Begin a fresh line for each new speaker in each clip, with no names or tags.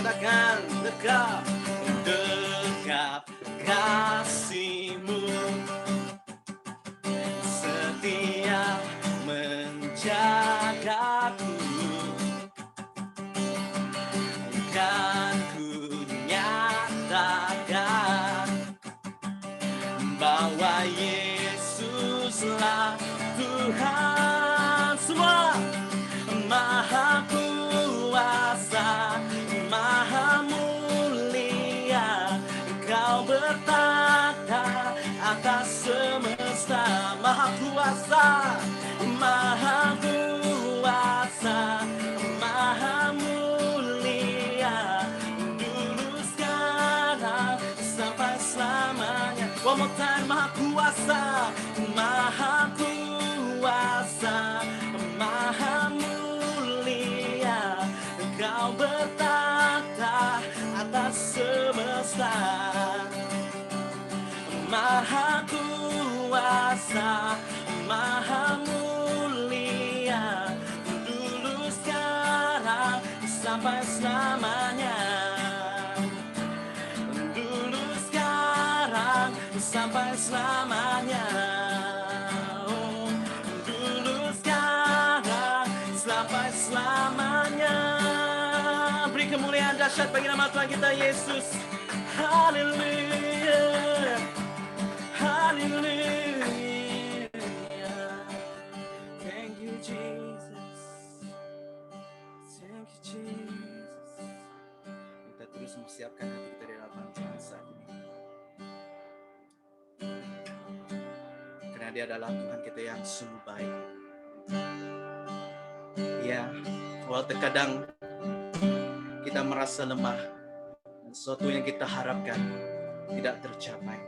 katakan dekat, dekat kasih-Mu setia menjagaku, kan ku nyatakan bahwa Yesuslah Tuhan. Semua Maha kuasa, Maha mulia, Kau bertata atas semesta. Maha kuasa, Maha kuasa, Maha mulia, dulu sekarang sampai selamanya. One more time. Maha kuasa, Maha kuasa, Maha mulia, Kau bertata atas semesta. Maha kuasa, Maha mulia, dulu sekarang sampai selamanya. Dulu sekarang sampai selamanya. Oh, dulu sekarang sampai selamanya. Beri kemuliaan dahsyat bagi nama Tuhan kita Yesus. Haleluya, haleluya. Thank you Jesus, thank you Jesus. Kita terus mempersiapkan hati kita di dalam Tuhan saat ini, karena Dia adalah Tuhan kita yang sungguh baik. Ya, walau terkadang kita merasa lemah dan sesuatu yang kita harapkan tidak tercapai,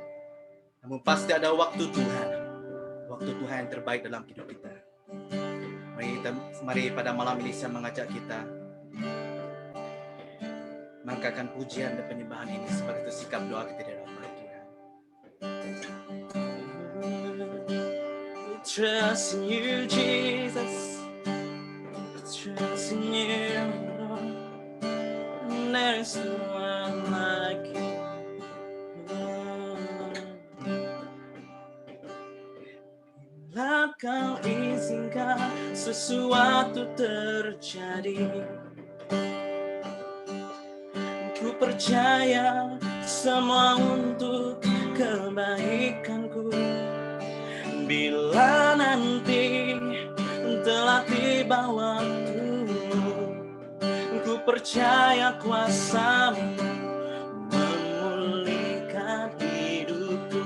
namun pasti ada waktu Tuhan yang terbaik dalam hidup kita. Mari pada malam ini saya mengajak kita mengangkatkan pujian dan penyembahan ini sebagai sikap doa kita di hadapan Tuhan. Trust in you, Jesus. Trust in you, Lord. There's no one like you. Bila Kau izinkan sesuatu terjadi, ku percaya semua untuk kebaikanku. Bila nanti telah tiba waktumu, ku percaya kuasa-Mu memulihkan hidupku.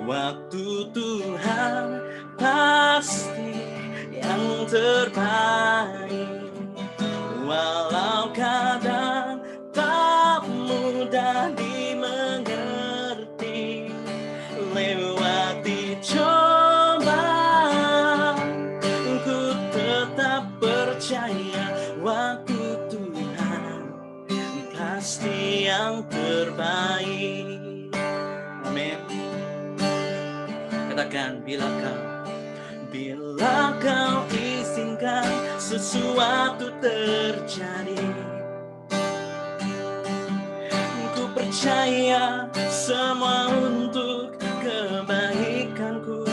Waktu Tuhan pasti yang terbaik, walau kadang tak mudah dimengerti. Lewati cobaan, ku tetap percaya waktu Tuhan pasti yang terbaik. Amin. Katakan, bila Kau izinkan sesuatu terjadi, ku percaya semua untuk kebaikanku.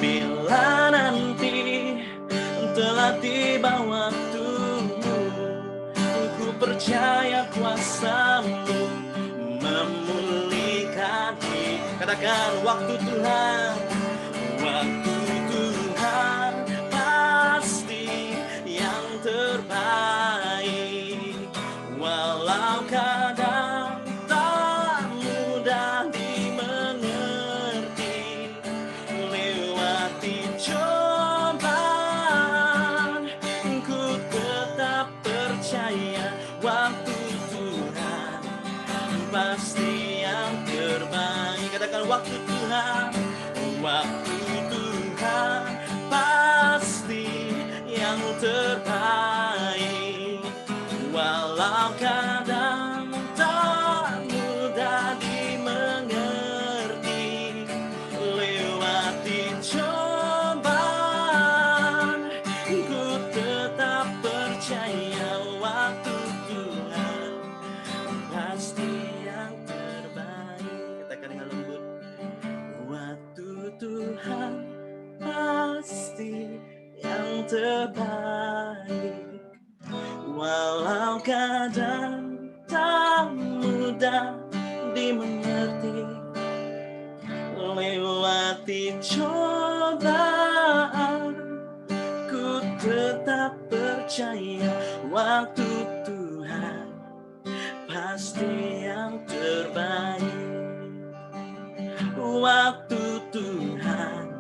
Bila nanti telah tiba waktumu, ku percaya kuasa-Mu memulihkan hati. Katakan, waktu Tuhan pasti yang terbaik, walau kadang tak mudah dimengerti. Lewati cobaan, ku tetap percaya waktu Tuhan pasti yang terbaik. Katakan, waktu Tuhan pasti yang terbaik, walau kadang tak mudah dimengerti. Lewati cobaan, ku tetap percaya terbaik. Walau kadang tak mudah dimengerti, lewati cobaan, ku tetap percaya waktu Tuhan pasti yang terbaik. Waktu Tuhan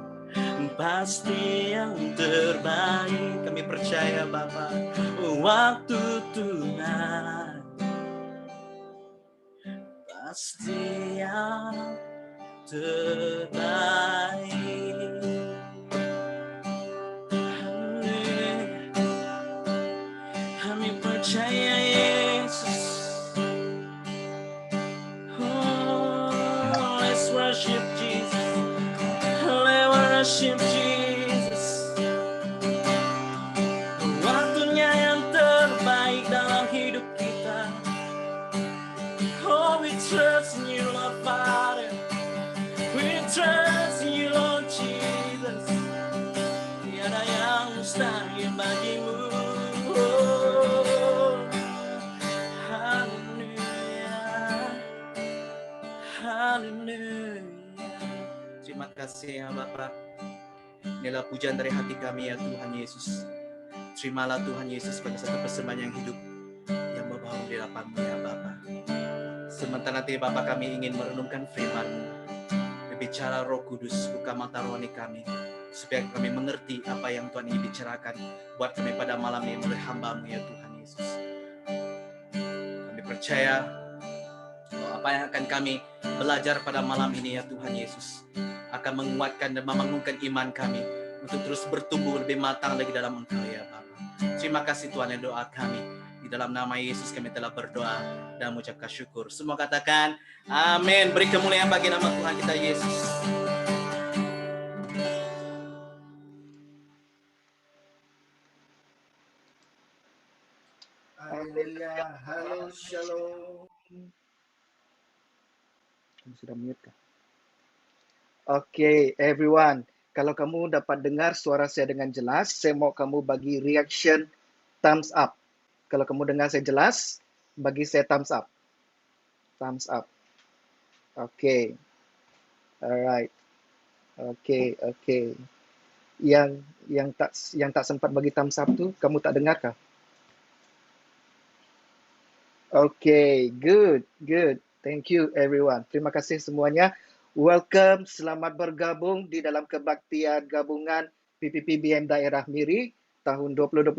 pasti yang terbaik. Kami percaya Bapa, waktu Tuhan pasti yang terbaik. Kami percaya Yesus. Oh, let's worship Jesus. Let's worship Jesus. Waktunya yang terbaik dalam hidup kita. Oh, we trust in you, Lord Father. We trust in you, Lord Jesus. Tiada yang mustahil bagimu. Oh, haleluya, haleluya. Terima kasih ya Bapak. Inilah pujian dari hati kami ya Tuhan Yesus. Terimalah Tuhan Yesus sebagai satu persembahan yang hidup yang membangun di hadapan-Mu ya Bapa. Sementara nanti Bapa kami ingin merenungkan firman-Mu, berbicara Roh Kudus, buka mata rohani kami, supaya kami mengerti apa yang Tuhan ingin bicarakan buat kami pada malam ini oleh hamba-Mu ya Tuhan Yesus. Kami percaya bahwa apa yang akan kami belajar pada malam ini ya Tuhan Yesus akan menguatkan dan membangunkan iman kami untuk terus bertumbuh lebih matang lagi dalam Engkau ya Bapa. Terima kasih Tuhan yang doa kami. Di dalam nama Yesus kami telah berdoa dan mengucapkan syukur. Semua katakan amin. Beri kemuliaan bagi nama Tuhan kita Yesus.
Haleluya. Halo, shalom. Kamu sudah mute kah? Oke, everyone. Kalau kamu dapat dengar suara saya dengan jelas, saya mau kamu bagi reaction thumbs up. Kalau kamu dengar saya jelas, bagi saya thumbs up. Thumbs up. Oke. Alright. Oke. Yang tak sempat bagi thumbs up tuh kamu tak dengar kah? Oke, good. Thank you everyone. Terima kasih semuanya. Welcome, selamat bergabung di dalam kebaktian gabungan PPP BM Daerah Miri tahun 2021.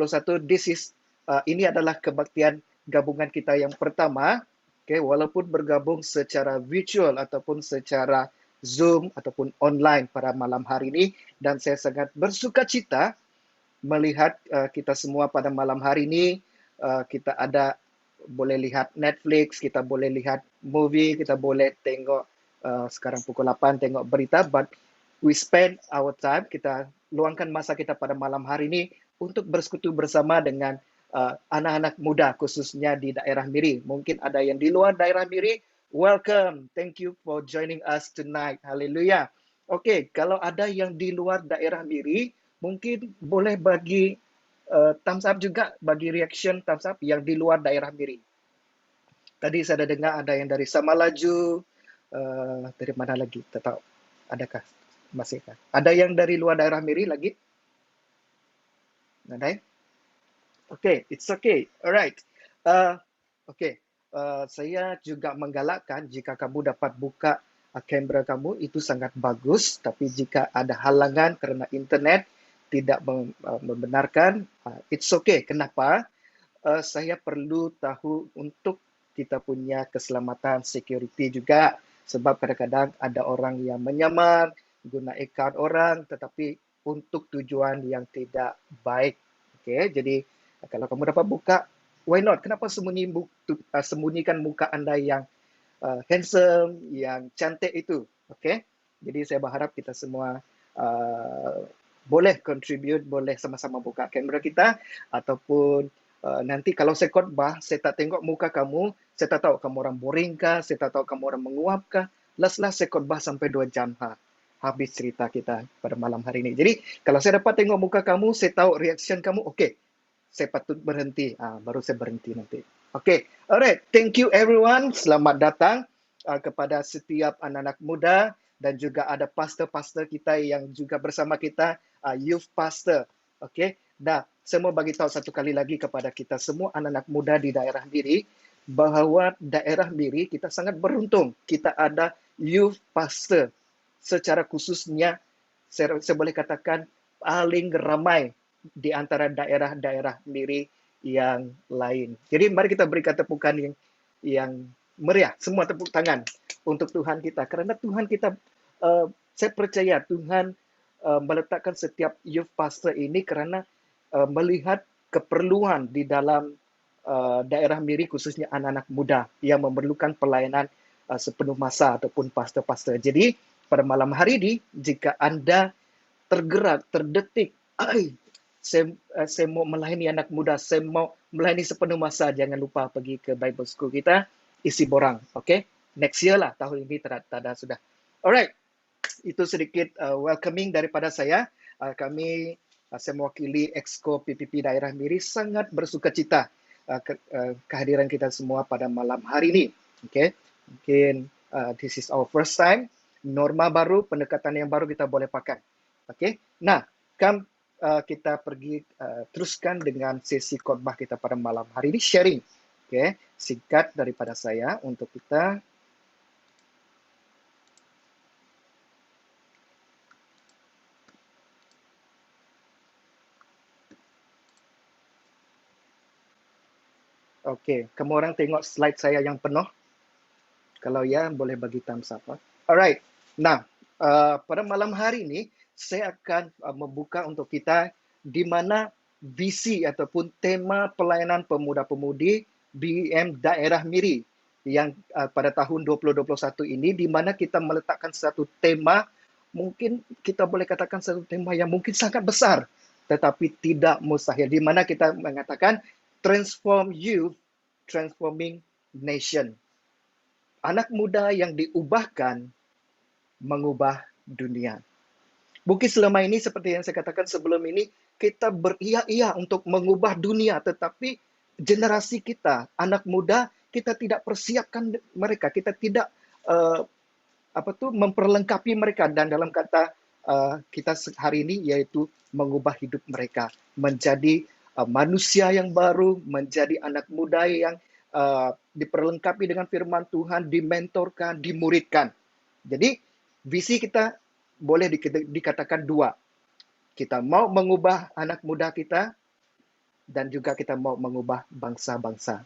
Ini adalah kebaktian gabungan kita yang pertama. Oke, walaupun bergabung secara virtual ataupun secara Zoom ataupun online pada malam hari ini, dan saya sangat bersukacita melihat kita semua pada malam hari ini. Kita boleh lihat Netflix, kita boleh lihat movie, kita boleh tengok sekarang pukul 8 tengok berita, but we spend our time, kita luangkan masa kita pada malam hari ini untuk bersekutu bersama dengan anak-anak muda khususnya di daerah Miri. Mungkin ada yang di luar daerah Miri, welcome, thank you for joining us tonight. Haleluya. Oke, kalau ada yang di luar daerah Miri, mungkin boleh bagi thumbs up juga, bagi reaction thumbs up yang di luar daerah Miri. Tadi saya ada dengar ada yang dari Samalaju, dari mana lagi? Tak tahu. Adakah? Masihkah? Ada yang dari luar daerah Miri lagi? Ada? Okay, it's okay. Alright. Okay. Saya juga menggalakkan jika kamu dapat buka kamera kamu, itu sangat bagus. Tapi jika ada halangan kerana internet tidak membenarkan, it's okay. Kenapa? Saya perlu tahu untuk kita punya keselamatan security juga. Sebab kadang-kadang ada orang yang menyamar, guna account orang, tetapi untuk tujuan yang tidak baik. Okay, jadi kalau kamu dapat buka, why not? Kenapa sembunyikan muka Anda yang handsome, yang cantik itu? Okay, jadi saya berharap kita semua boleh contribute, boleh sama-sama buka kamera kita, ataupun nanti kalau saya khotbah, saya tak tengok muka kamu, saya tak tahu kamu orang boring kah, saya tak tahu kamu orang menguap kah, last saya khotbah sampai 2 jam. habis cerita kita pada malam hari ini. Jadi kalau saya dapat tengok muka kamu, saya tahu reaction kamu, okay, saya patut berhenti. Baru saya berhenti nanti. Okay, alright. Thank you everyone. Selamat datang kepada setiap anak-anak muda dan juga ada pastor-pastor kita yang juga bersama kita, youth pastor. Okay. Nah, saya mau bagi tahu satu kali lagi kepada kita semua anak-anak muda di daerah Miri, bahwa daerah Miri kita sangat beruntung. Kita ada youth pastor. Secara khususnya, saya boleh katakan paling ramai di antara daerah-daerah Miri yang lain. Jadi mari kita berikan tepukan yang meriah, semua tepuk tangan untuk Tuhan kita. Karena Tuhan kita, saya percaya Tuhan meletakkan setiap youth pastor ini karena melihat keperluan di dalam daerah Miri, khususnya anak-anak muda yang memerlukan pelayanan sepenuh masa ataupun pastor-pastor. Jadi pada malam hari ini, jika Anda tergerak, terdetik, saya mau melayani anak muda, saya mau melayani sepenuh masa, jangan lupa pergi ke Bible School kita, isi borang, okay? Next year lah, tahun ini tada sudah. Alright, itu sedikit welcoming daripada saya. Saya mewakili Exco PPP Daerah Miri, sangat bersuka cita kehadiran kita semua pada malam hari ini. Okay? Mungkin this is our first time, norma baru, pendekatan yang baru kita boleh pakai. Okay? Nah, kita pergi teruskan dengan sesi khotbah kita pada malam hari ini, sharing. Okay? Singkat daripada saya untuk kita. Okey, kamu orang tengok slide saya yang penuh? Kalau ya, boleh bagi thumbs up. Alright, nah, pada malam hari ini, saya akan membuka untuk kita di mana visi ataupun tema pelayanan pemuda-pemudi BEM Daerah Miri yang pada tahun 2021 ini, di mana kita meletakkan satu tema, mungkin kita boleh katakan satu tema yang mungkin sangat besar, tetapi tidak mustahil, di mana kita mengatakan transform youth, transforming nation. Anak muda yang diubahkan mengubah dunia. Mungkin selama ini seperti yang saya katakan sebelum ini, kita beria-ia untuk mengubah dunia, tetapi generasi kita, anak muda, kita tidak persiapkan mereka, kita tidak memperlengkapi mereka, dan dalam kata kita hari ini yaitu mengubah hidup mereka menjadi manusia yang baru, menjadi anak muda yang diperlengkapi dengan firman Tuhan, dimentorkan, dimuridkan. Jadi visi kita boleh dikatakan dua. Kita mau mengubah anak muda kita dan juga kita mau mengubah bangsa-bangsa.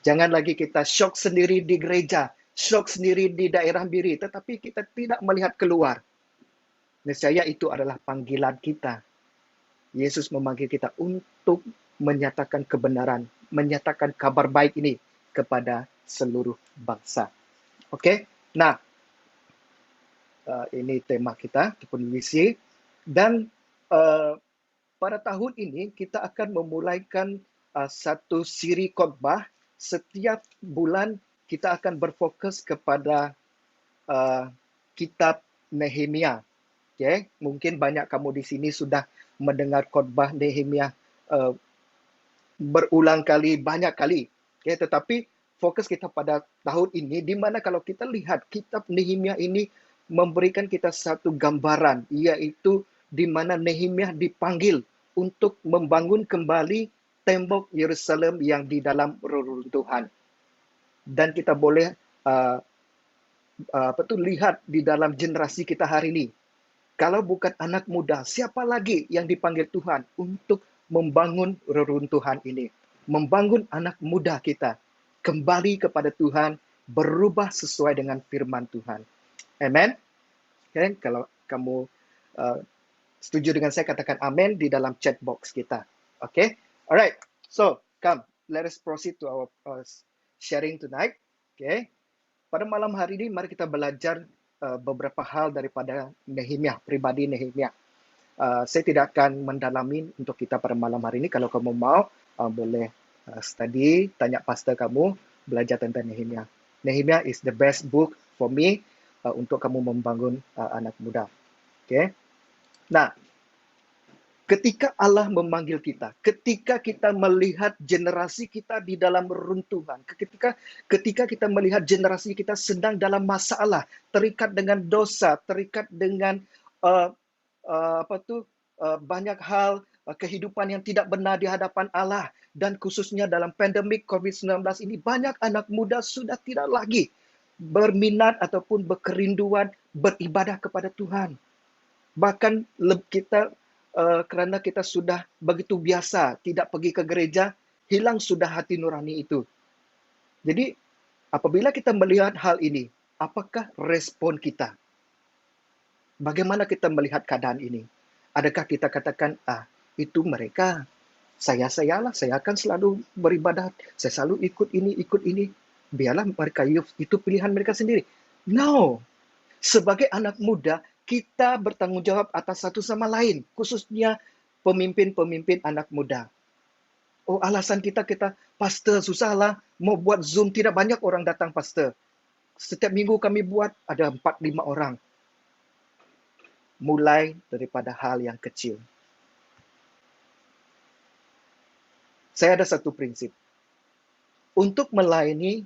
Jangan lagi kita syok sendiri di gereja, syok sendiri di daerah Miri, tetapi kita tidak melihat keluar. Nescaya itu adalah panggilan kita. Yesus memanggil kita untuk menyatakan kebenaran, menyatakan kabar baik ini kepada seluruh bangsa. Oke, nah ini tema kita, ataupun visi. Dan pada tahun ini kita akan memulaikan satu siri khotbah. Setiap bulan kita akan berfokus kepada kitab Nehemia. Okay? Mungkin banyak kamu di sini sudah mendengar khotbah Nehemia berulang kali, banyak kali. Okay? Tetapi fokus kita pada tahun ini, di mana kalau kita lihat kitab Nehemia ini memberikan kita satu gambaran, yaitu di mana Nehemia dipanggil untuk membangun kembali tembok Yerusalem yang di dalam reruntuhan. Dan kita boleh lihat di dalam generasi kita hari ini. Kalau bukan anak muda, siapa lagi yang dipanggil Tuhan untuk membangun reruntuhan ini? Membangun anak muda kita kembali kepada Tuhan, berubah sesuai dengan firman Tuhan. Amen. Okay? Kalau kamu setuju dengan saya, katakan amen di dalam chat box kita. Okay? Alright. So, come. Let us proceed to our sharing tonight. Okay? Pada malam hari ini, mari kita belajar beberapa hal daripada Nehemia, pribadi Nehemia. Saya tidak akan mendalami untuk kita pada malam hari ini. Kalau kamu mau, boleh study, tanya pastor kamu, belajar tentang Nehemia. Nehemia is the best book for me untuk kamu membangun anak muda. Okay? Nah, ketika Allah memanggil kita, ketika kita melihat generasi kita di dalam runtuhan, ketika kita melihat generasi kita sedang dalam masalah, terikat dengan dosa, terikat dengan uh, banyak hal kehidupan yang tidak benar di hadapan Allah, dan khususnya dalam pandemik COVID-19 ini, banyak anak muda sudah tidak lagi berminat ataupun berkerinduan beribadah kepada Tuhan. Bahkan kita kerana kita sudah begitu biasa tidak pergi ke gereja, hilang sudah hati nurani itu. Jadi apabila kita melihat hal ini, apakah respon kita? Bagaimana kita melihat keadaan ini? Adakah kita katakan, itu mereka, saya akan selalu beribadah, saya selalu ikut ini, biarlah mereka, itu pilihan mereka sendiri. No, sebagai anak muda, kita bertanggung jawab atas satu sama lain, khususnya pemimpin-pemimpin anak muda. Oh, alasan kita, pastor, susahlah, mau buat Zoom, tidak banyak orang datang, pastor. Setiap minggu kami buat, ada 4-5 orang. Mulai daripada hal yang kecil. Saya ada satu prinsip. Untuk melayani,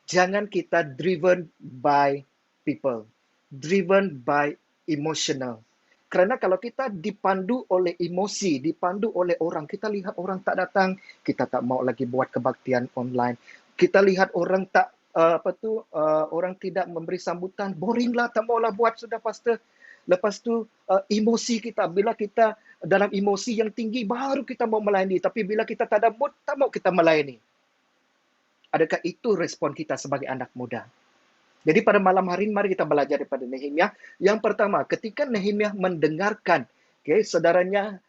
jangan kita driven by people. Driven by emotional. Karena kalau kita dipandu oleh emosi, dipandu oleh orang, kita lihat orang tak datang, kita tak mau lagi buat kebaktian online. Kita lihat orang tak orang tidak memberi sambutan, boring lah, tak maulah buat sudah, pastor. Lepas tu emosi kita, bila kita dalam emosi yang tinggi baru kita mau melayani, tapi bila kita tak ada mood, tak mau kita melayani. Adakah itu respon kita sebagai anak muda? Jadi pada malam hari ini, mari kita belajar daripada Nehemia. Yang pertama, ketika Nehemia mendengarkan, saudaranya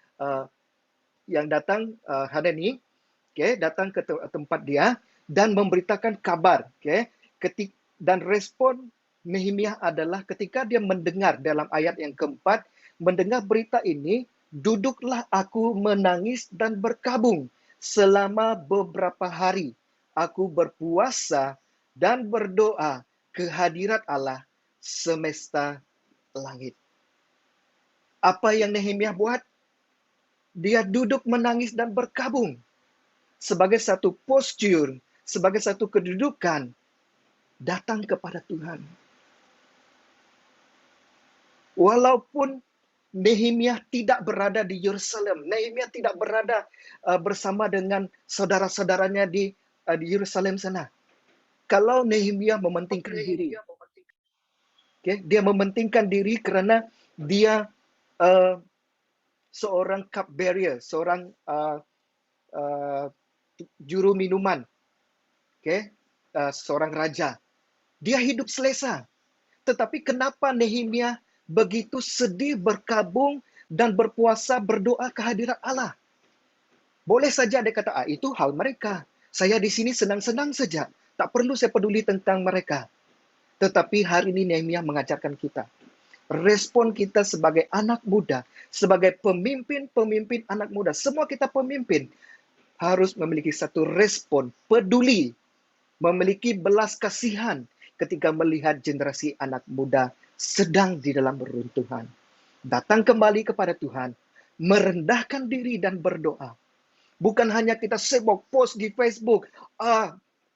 yang datang, Hanani, datang ke tempat dia, dan memberitakan kabar. Dan respon Nehemia adalah ketika dia mendengar dalam ayat yang keempat, mendengar berita ini, duduklah aku menangis dan berkabung selama beberapa hari. Aku berpuasa dan berdoa kehadirat Allah semesta langit. Apa yang Nehemia buat? Dia duduk menangis dan berkabung sebagai satu postur, sebagai satu kedudukan datang kepada Tuhan. Walaupun Nehemia tidak berada di Yerusalem, Nehemia tidak berada bersama dengan saudara-saudaranya di Yerusalem sana. Kalau Nehemia mementingkan diri, dia mementingkan diri kerana dia seorang cupbearer, seorang juru minuman, seorang raja. Dia hidup selesa. Tetapi kenapa Nehemia begitu sedih, berkabung, dan berpuasa, berdoa kehadirat Allah? Boleh saja dia kata, itu hal mereka. Saya di sini senang-senang saja. Tak perlu saya peduli tentang mereka. Tetapi hari ini Nehemia mengajarkan kita. Respon kita sebagai anak muda, sebagai pemimpin anak muda, semua kita pemimpin, harus memiliki satu respon peduli, memiliki belas kasihan ketika melihat generasi anak muda sedang di dalam runtuhan. Datang kembali kepada Tuhan, merendahkan diri dan berdoa. Bukan hanya kita sibuk post di Facebook,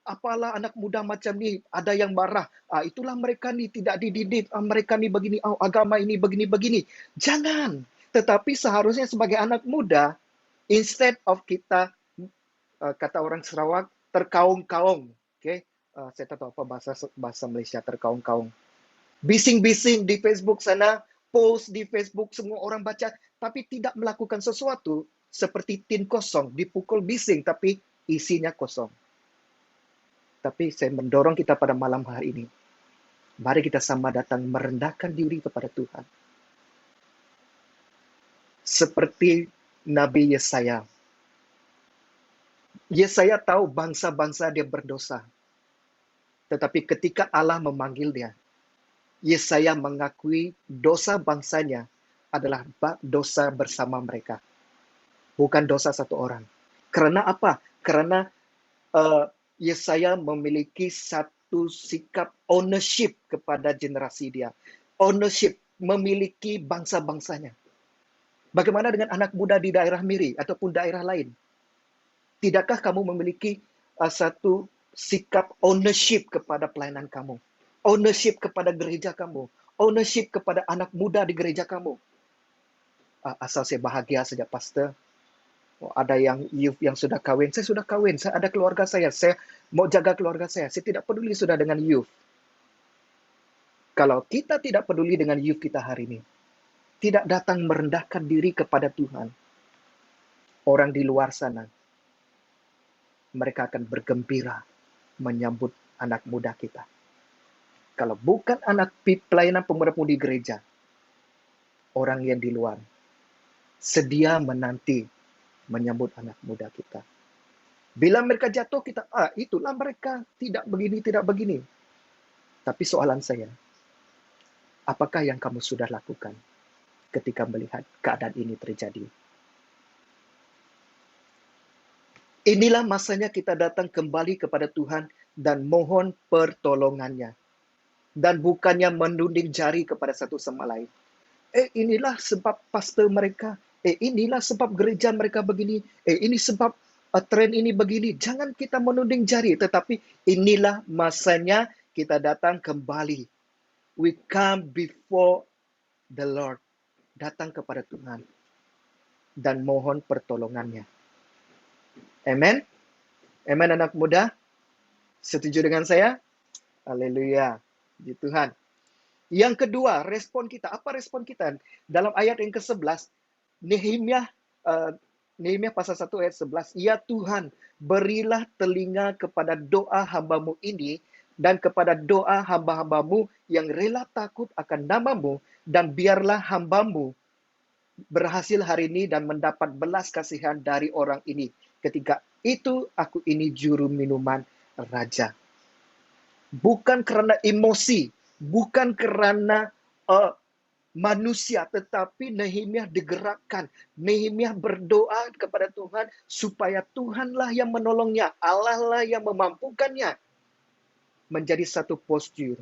apalah anak muda macam ni, ada yang marah, itulah mereka ni tidak dididik, mereka ni begini, agama ini begini-begini. Jangan. Tetapi seharusnya sebagai anak muda, instead of kita, kata orang Sarawak, terkaung-kaung. Saya tak tahu apa bahasa Malaysia terkaung-kaung. Bising-bising di Facebook sana, post di Facebook, semua orang baca, tapi tidak melakukan sesuatu, seperti tin kosong, dipukul bising, tapi isinya kosong. Tapi saya mendorong kita pada malam hari ini, mari kita sama datang merendahkan diri kepada Tuhan. Seperti Nabi Yesaya. Yesaya tahu bangsa-bangsa dia berdosa. Tetapi ketika Allah memanggil dia, Yesaya mengakui dosa bangsanya adalah dosa bersama mereka. Bukan dosa satu orang. Karena apa? Karena Yesaya memiliki satu satu sikap ownership kepada generasi dia. Ownership, memiliki bangsa-bangsanya. Bagaimana dengan anak muda di daerah Miri ataupun daerah lain? Tidakkah kamu memiliki satu sikap ownership kepada pelayanan kamu? Ownership kepada gereja kamu? Ownership kepada anak muda di gereja kamu? Asal saya bahagia saja, Pastor. Ada yang youth yang sudah kawin. Saya sudah kawin. Saya ada keluarga saya. Saya mau jaga keluarga saya. Saya tidak peduli sudah dengan youth. Kalau kita tidak peduli dengan youth kita hari ini, tidak datang merendahkan diri kepada Tuhan, orang di luar sana, mereka akan bergembira menyambut anak muda kita. Kalau bukan anak pelayanan pemuda-pemudi gereja, orang yang di luar sedia menanti menyambut anak muda kita. Bila mereka jatuh, kita, itulah mereka, tidak begini, tidak begini. Tapi soalan saya, apakah yang kamu sudah lakukan ketika melihat keadaan ini terjadi? Inilah masanya kita datang kembali kepada Tuhan dan mohon pertolongannya. Dan bukannya menunding jari kepada satu sama lain. Inilah sebab pastor mereka. Inilah sebab gereja mereka begini. Ini sebab tren ini begini. Jangan kita menunding jari. Tetapi inilah masanya kita datang kembali. We come before the Lord. Datang kepada Tuhan. Dan mohon pertolongannya. Amen. Amen anak muda. Setuju dengan saya? Haleluya. Puji Tuhan. Yang kedua, respon kita. Apa respon kita? Dalam ayat yang ke-11, Nehemia pasal 1 ayat 11, Ya Tuhan, berilah telinga kepada doa hamba-Mu ini dan kepada doa hamba-hamba-Mu yang rela takut akan nama-Mu, dan biarlah hamba-Mu berhasil hari ini dan mendapat belas kasihan dari orang ini. Ketika itu, aku ini juru minuman raja. Bukan karena emosi, bukan karena manusia, tetapi Nehemia digerakkan. Nehemia berdoa kepada Tuhan supaya Tuhanlah yang menolongnya, Allah lah yang memampukannya. Menjadi satu postur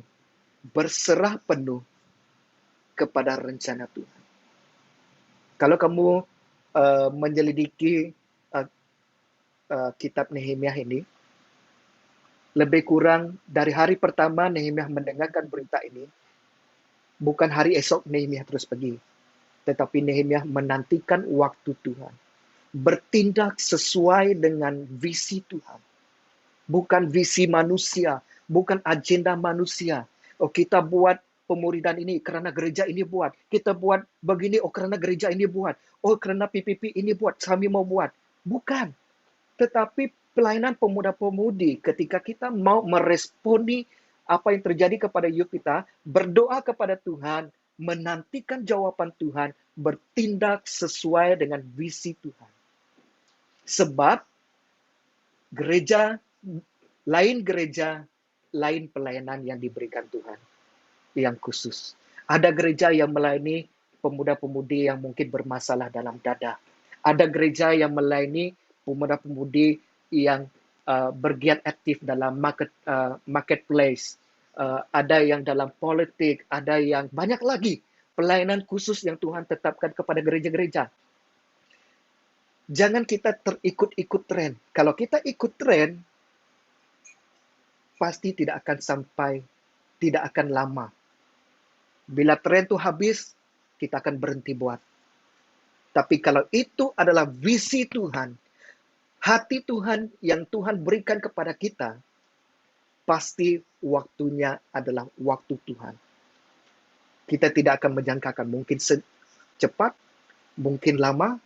berserah penuh kepada rencana Tuhan. Kalau kamu menyelidiki kitab Nehemia ini, lebih kurang dari hari pertama Nehemia mendengarkan berita ini, bukan hari esok Nehemia terus pergi. Tetapi Nehemia menantikan waktu Tuhan. Bertindak sesuai dengan visi Tuhan. Bukan visi manusia, bukan agenda manusia. Kita buat pemuridan ini karena gereja ini buat. Kita buat begini, karena gereja ini buat. Karena PPP ini buat, kami mau buat. Bukan. Tetapi pelayanan pemuda-pemudi, ketika kita mau meresponi apa yang terjadi kepada youth kita, berdoa kepada Tuhan, menantikan jawaban Tuhan, bertindak sesuai dengan visi Tuhan. Sebab gereja, lain pelayanan yang diberikan Tuhan, yang khusus. Ada gereja yang melayani pemuda-pemudi yang mungkin bermasalah dalam dada. Ada gereja yang melayani pemuda-pemudi yang bergiat aktif dalam marketplace, ada yang dalam politik, ada yang banyak lagi pelayanan khusus yang Tuhan tetapkan kepada gereja-gereja. Jangan kita terikut-ikut tren. Kalau kita ikut tren, pasti tidak akan sampai, tidak akan lama. Bila tren itu habis, kita akan berhenti buat. Tapi kalau itu adalah visi Tuhan, hati Tuhan yang Tuhan berikan kepada kita, pasti waktunya adalah waktu Tuhan. Kita tidak akan menjangkakan, mungkin cepat, mungkin lama,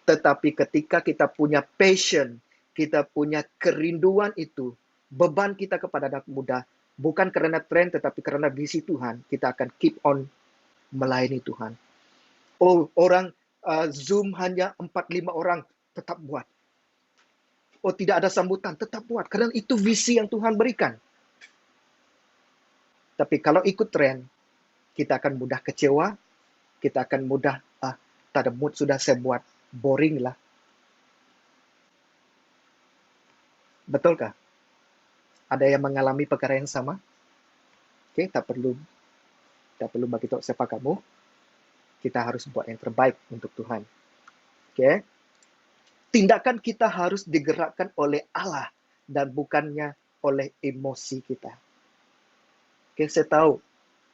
tetapi ketika kita punya passion, kita punya kerinduan itu, beban kita kepada anak muda, bukan karena tren, tetapi karena visi Tuhan, kita akan keep on melayani Tuhan. Orang Zoom hanya 4-5 orang, tetap buat. Tidak ada sambutan, tetap buat. Karena itu visi yang Tuhan berikan. Tapi kalau ikut tren, kita akan mudah kecewa, kita akan mudah, tak ada mood sudah saya buat, boring lah. Betulkah? Ada yang mengalami perkara yang sama? Oke, tak perlu bagi tahu siapa kamu. Kita harus buat yang terbaik untuk Tuhan. Oke. Tindakan kita harus digerakkan oleh Allah dan bukannya oleh emosi kita. Oke, saya tahu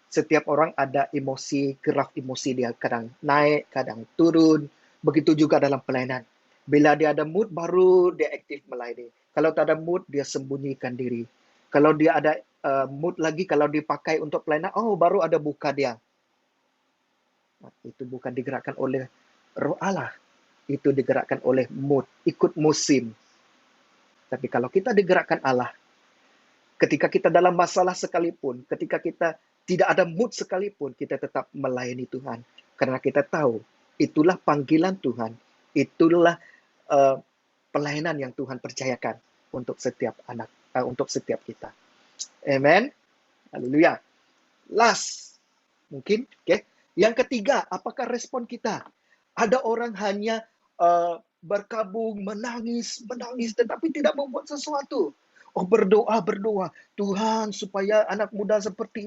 setiap orang ada emosi, graf emosi dia kadang naik, kadang turun. Begitu juga dalam pelayanan. Bila dia ada mood, baru dia aktif melayani. Kalau tak ada mood, dia sembunyikan diri. Kalau dia ada mood lagi, kalau dipakai untuk pelayanan, oh baru ada buka dia. Nah, itu bukan digerakkan oleh roh Allah. Itu digerakkan oleh mood, ikut musim. Tapi kalau kita digerakkan Allah, ketika kita dalam masalah sekalipun, ketika kita tidak ada mood sekalipun, kita tetap melayani Tuhan. Karena kita tahu, itulah panggilan Tuhan. Itulah uh, pelayanan yang Tuhan percayakan untuk setiap anak, untuk setiap kita. Amen. Haleluya. Last, mungkin, okay. Yang ketiga, apakah respon kita? Ada orang hanya berkabung, menangis, tetapi tidak membuat sesuatu. Oh, berdoa, Tuhan supaya anak muda seperti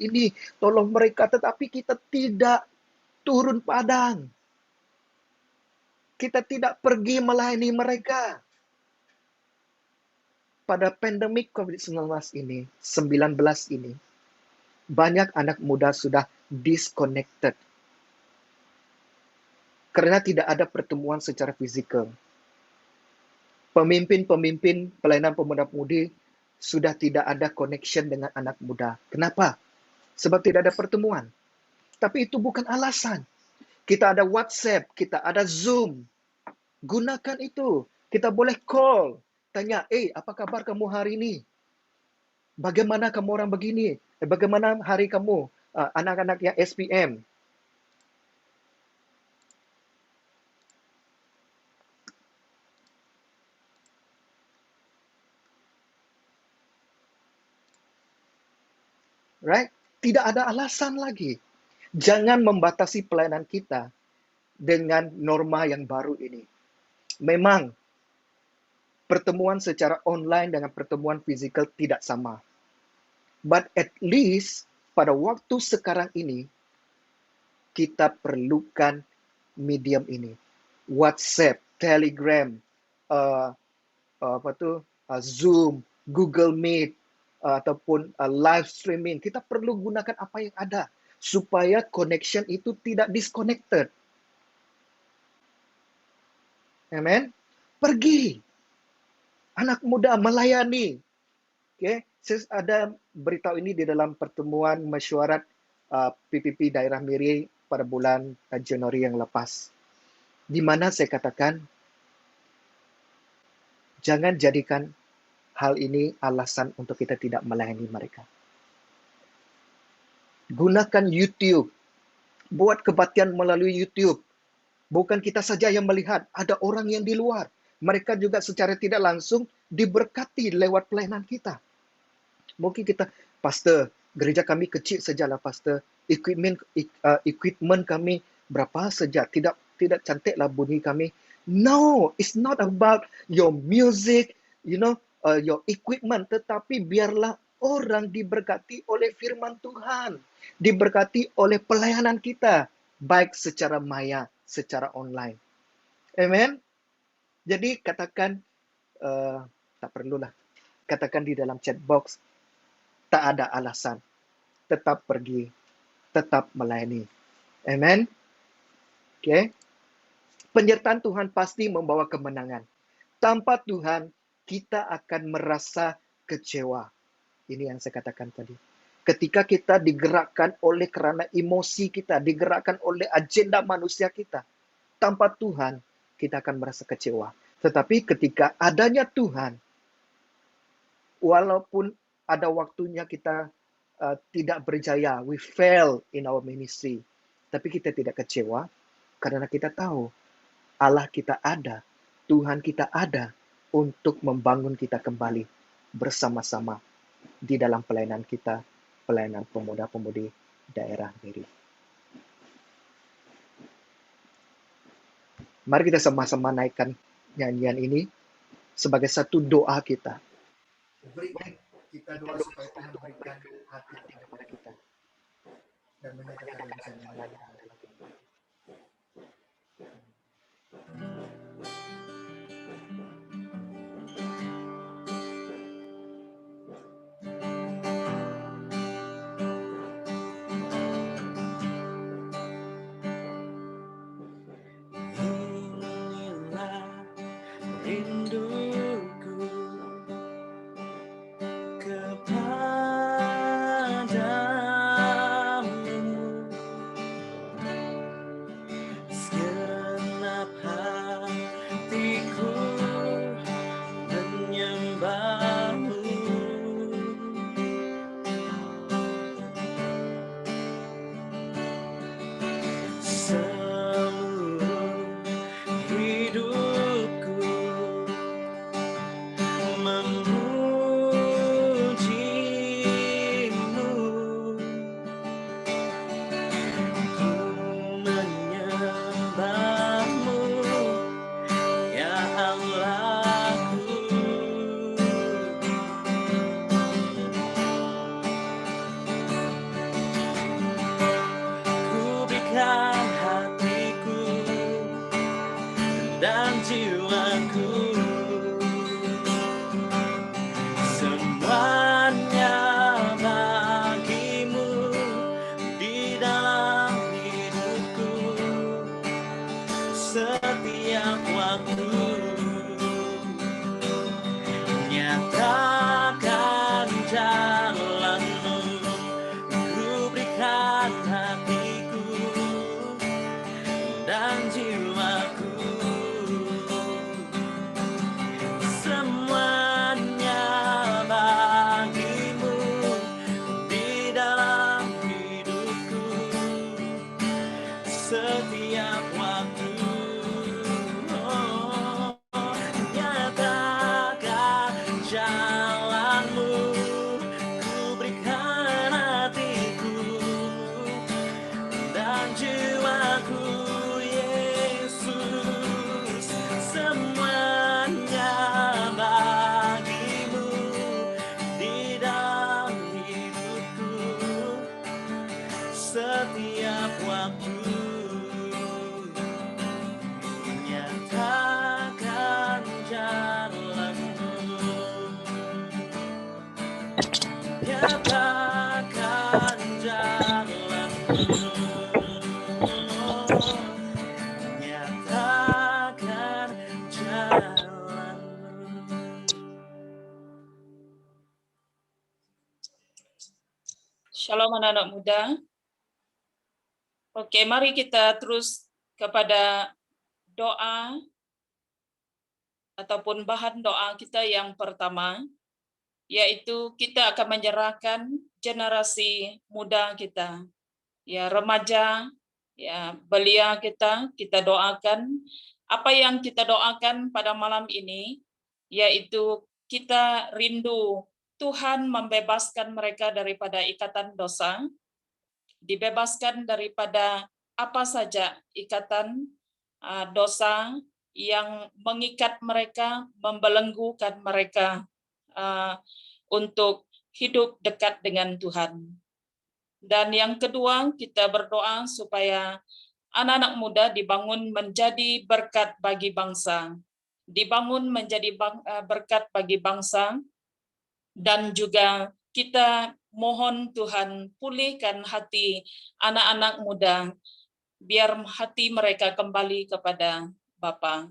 ini, tolong mereka. Tetapi kita tidak turun padang. Kita tidak pergi melayani mereka. Pada pandemik COVID-19 ini, banyak anak muda sudah disconnected. Karena tidak ada pertemuan secara fisikal. Pemimpin-pemimpin pelayanan pemuda-pemudi sudah tidak ada connection dengan anak muda. Kenapa? Sebab tidak ada pertemuan. Tapi itu bukan alasan. Kita ada WhatsApp, kita ada Zoom. Gunakan itu. Kita boleh call. Tanya, apa kabar kamu hari ini? Bagaimana kamu orang begini? Bagaimana hari kamu? Anak-anak yang SPM. Right? Tidak ada alasan lagi. Jangan membatasi pelayanan kita dengan norma yang baru ini. Memang pertemuan secara online dengan pertemuan fisikal tidak sama. But at least pada waktu sekarang ini kita perlukan medium ini. WhatsApp, Telegram, Zoom, Google Meet, ataupun live streaming. Kita perlu gunakan apa yang ada supaya connection itu tidak disconnected. Amen. Pergi. Anak muda melayani. Okay. Saya ada beritahu ini di dalam pertemuan mesyuarat PPP Daerah Miri pada bulan Januari yang lepas. Di mana saya katakan, jangan jadikan hal ini alasan untuk kita tidak melayani mereka. Gunakan YouTube. Buat kebaktian melalui YouTube. Bukan kita saja yang melihat, ada orang yang di luar. Mereka juga secara tidak langsung diberkati lewat pelayanan kita. Mungkin kita, pastor, gereja kami kecil sajalah, pastor. Equipment kami berapa saja, tidak cantiklah bunyi kami. No, it's not about your music, your equipment, tetapi biarlah orang diberkati oleh firman Tuhan, diberkati oleh pelayanan kita, baik secara maya, secara online. Amen. Jadi katakan, tak perlulah, katakan di dalam chat box, tak ada alasan, tetap pergi, tetap melayani. Amen. Okay. Penyertaan Tuhan pasti membawa kemenangan. Tanpa Tuhan, kita akan merasa kecewa. Ini yang saya katakan tadi. Ketika kita digerakkan oleh kerana emosi kita, digerakkan oleh agenda manusia kita, tanpa Tuhan, kita akan merasa kecewa. Tetapi ketika adanya Tuhan, walaupun ada waktunya kita tidak berjaya, we fail in our ministry, tapi kita tidak kecewa, karena kita tahu Allah kita ada, Tuhan kita ada untuk membangun kita kembali bersama-sama di dalam pelayanan kita, pelayanan pemuda-pemudi daerah Miri. Mari kita sama-sama naikkan nyanyian ini sebagai satu doa kita. Baik, kita doa supaya Tuhan berikan hati kepada kita dan menyatakan rencana dalam hidup.
Inilah rinduku kepadamu, segenap hatiku menyembahmu. Seluruh hidupku memujimu, ku menyembahmu, ya Allahku. Ku berikan hatiku dan jiwaku, semuanya bagimu di dalam hidupku, setiap waktu. Nyatakan jalanmu, ku berikan hatiku dan jiwaku, semuanya bagimu di dalam hidupku, setiap waktu. Nyatakan jalanmu, ku berikan hatiku dan jiwaku, Yesus, semuanya bagimu di dalam hidupku, setiap waktu. Nyatakan jalanmu, nyatakan jalanmu, nyatakan jalanmu.
Shalom anak-anak muda. Oke, mari kita terus kepada doa ataupun bahan doa kita yang pertama, yaitu kita akan menyerahkan generasi muda kita, ya remaja, ya belia kita doakan. Apa yang kita doakan pada malam ini, yaitu kita rindu Tuhan membebaskan mereka daripada ikatan dosa, dibebaskan daripada apa saja ikatan dosa yang mengikat mereka, membelenggukan mereka untuk hidup dekat dengan Tuhan. Dan yang kedua, kita berdoa supaya anak-anak muda dibangun menjadi berkat bagi bangsa, dibangun menjadi berkat bagi bangsa, dan juga kita mohon Tuhan pulihkan hati anak-anak muda, biar hati mereka kembali kepada Bapa.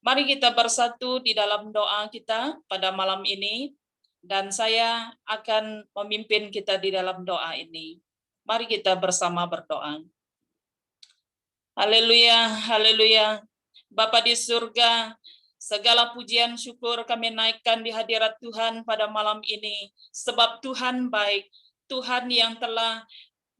Mari kita bersatu di dalam doa kita pada malam ini, dan saya akan memimpin kita di dalam doa ini. Mari kita bersama berdoa. Haleluya, haleluya. Bapa di surga, segala pujian syukur kami naikkan di hadirat Tuhan pada malam ini, sebab Tuhan baik, Tuhan yang telah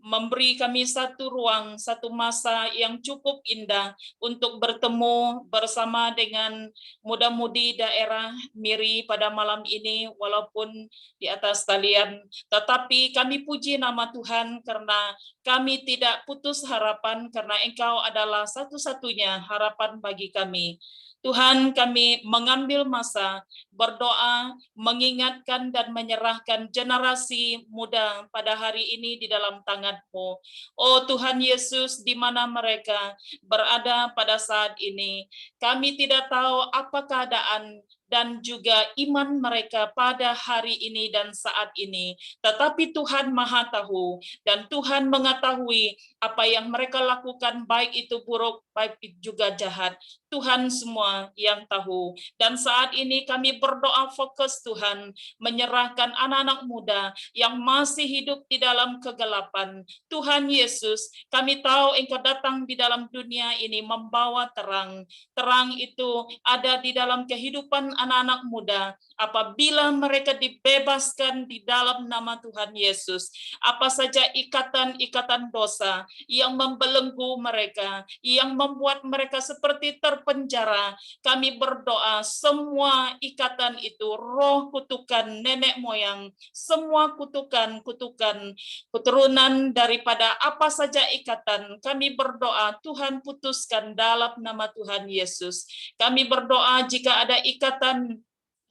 memberi kami satu ruang, satu masa yang cukup indah untuk bertemu bersama dengan muda-mudi daerah Miri pada malam ini, walaupun di atas talian. Tetapi kami puji nama Tuhan karena kami tidak putus harapan, karena Engkau adalah satu-satunya harapan bagi kami. Tuhan, kami mengambil masa berdoa, mengingatkan dan menyerahkan generasi muda pada hari ini di dalam tangan-Mu. Oh Tuhan Yesus, di mana mereka berada pada saat ini, kami tidak tahu apa keadaan dan juga iman mereka pada hari ini dan saat ini. Tetapi Tuhan Maha Tahu, dan Tuhan mengetahui apa yang mereka lakukan, baik itu buruk, baik itu juga jahat. Tuhan semua yang tahu. Dan saat ini kami berdoa fokus Tuhan, menyerahkan anak-anak muda yang masih hidup di dalam kegelapan. Tuhan Yesus, kami tahu Engkau datang di dalam dunia ini membawa terang. Terang itu ada di dalam kehidupan anak-anak muda apabila mereka dibebaskan di dalam nama Tuhan Yesus. Apa saja ikatan-ikatan dosa yang membelenggu mereka, yang membuat mereka seperti terpenjara, kami berdoa semua ikatan itu, roh kutukan nenek moyang, semua kutukan-kutukan keturunan daripada apa saja ikatan, kami berdoa Tuhan putuskan dalam nama Tuhan Yesus. Kami berdoa jika ada ikatan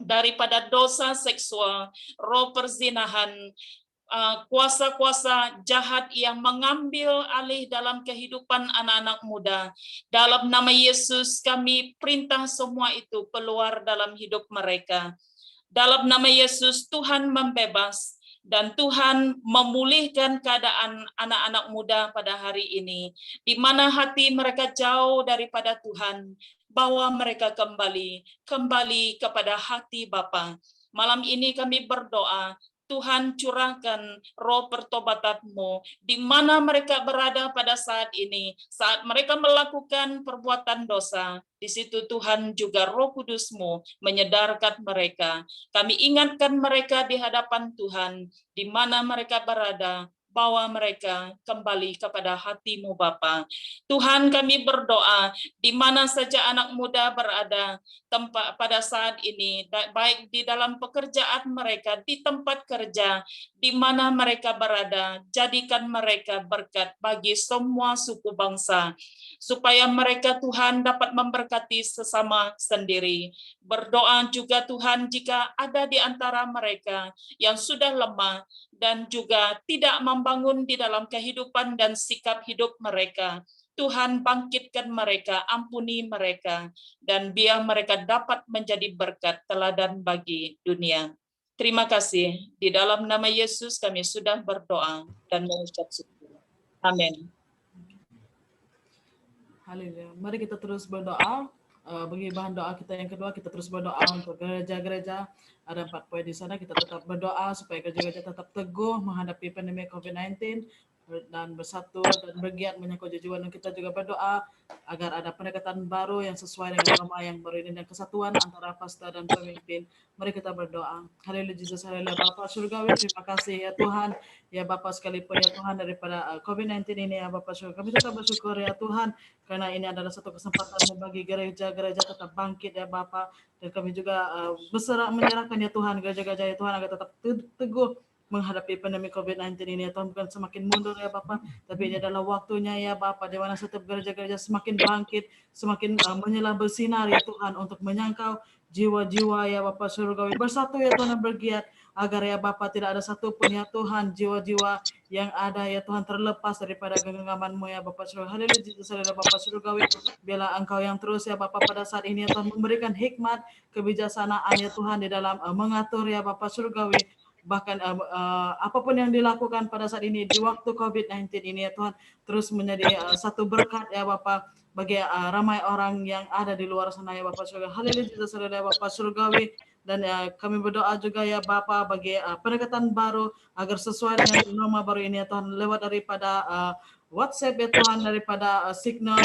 daripada dosa seksual, roh perzinahan, kuasa-kuasa jahat yang mengambil alih dalam kehidupan anak-anak muda. Dalam nama Yesus kami perintah semua itu keluar dalam hidup mereka. Dalam nama Yesus Tuhan membebas dan Tuhan memulihkan keadaan anak-anak muda pada hari ini, di mana hati mereka jauh daripada Tuhan, bawa mereka kembali kepada hati Bapa. Malam ini kami berdoa, Tuhan curahkan roh pertobatan-Mu di mana mereka berada pada saat ini, saat mereka melakukan perbuatan dosa. Di situ Tuhan juga Roh Kudus-Mu menyadarkan mereka. Kami ingatkan mereka di hadapan Tuhan, di mana mereka berada, bawa mereka kembali kepada hati-Mu Bapa. Tuhan, kami berdoa di mana saja anak muda berada tempat pada saat ini, baik di dalam pekerjaan mereka, di tempat kerja, di mana mereka berada, jadikan mereka berkat bagi semua suku bangsa, supaya mereka Tuhan dapat memberkati sesama sendiri. Berdoa juga Tuhan jika ada di antara mereka yang sudah lemah dan juga tidak membangun di dalam kehidupan dan sikap hidup mereka. Tuhan bangkitkan mereka, ampuni mereka, dan biar mereka dapat menjadi berkat teladan bagi dunia. Terima kasih. Di dalam nama Yesus kami sudah berdoa dan mengucap syukur. Amin.
Haleluya. Mari kita terus berdoa. Bagi bahan doa kita yang kedua, kita terus berdoa untuk gereja-gereja. Ada 4 poin di sana. Kita tetap berdoa supaya gereja-gereja tetap teguh menghadapi pandemi COVID-19 dan bersatu dan bergiat menyangkut jiwa. Dan kita juga berdoa agar ada pendekatan baru yang sesuai dengan nama yang baru ini dan kesatuan antara pastor dan pemimpin. Mari kita berdoa. Haleluya Yesus, haleluya Bapa surgawi, terima kasih ya Tuhan. Ya Bapa sekalipun ya Tuhan daripada COVID-19 ini ya Bapa surgawi. Kami tetap bersyukur ya Tuhan karena ini adalah satu kesempatan bagi gereja-gereja tetap bangkit ya Bapa. Dan kami juga berserah menyerahkan ya Tuhan gereja-gereja ya Tuhan agar tetap teguh menghadapi pandemi COVID-19 ini ya Tuhan, bukan semakin mundur ya Bapak, tapi ini adalah waktunya ya Bapak, di mana setiap gereja-gereja semakin bangkit, semakin menyala bersinar ya Tuhan untuk menyangkau jiwa-jiwa ya Bapak surgawi bersatu ya Tuhan dan bergiat agar ya Bapak tidak ada satupun ya Tuhan jiwa-jiwa yang ada ya Tuhan terlepas daripada genggaman-Mu ya Bapak surgawi. Haleluya Yesus, haleluya Bapak surgawi. Biarlah Engkau yang terus ya Bapak pada saat ini ya Tuhan memberikan hikmat, kebijaksanaan ya Tuhan di dalam mengatur ya Bapak surgawi. Bahkan apapun yang dilakukan pada saat ini di waktu COVID-19 ini ya Tuhan terus menjadi satu berkat ya Bapak bagi ramai orang yang ada di luar sana ya Bapak surgawi. Haleluya Yesus, haleluya Bapak surgawi. Dan kami berdoa juga ya Bapak bagi pendekatan baru agar sesuai dengan norma baru ini ya Tuhan lewat daripada WhatsApp ya Tuhan, daripada signal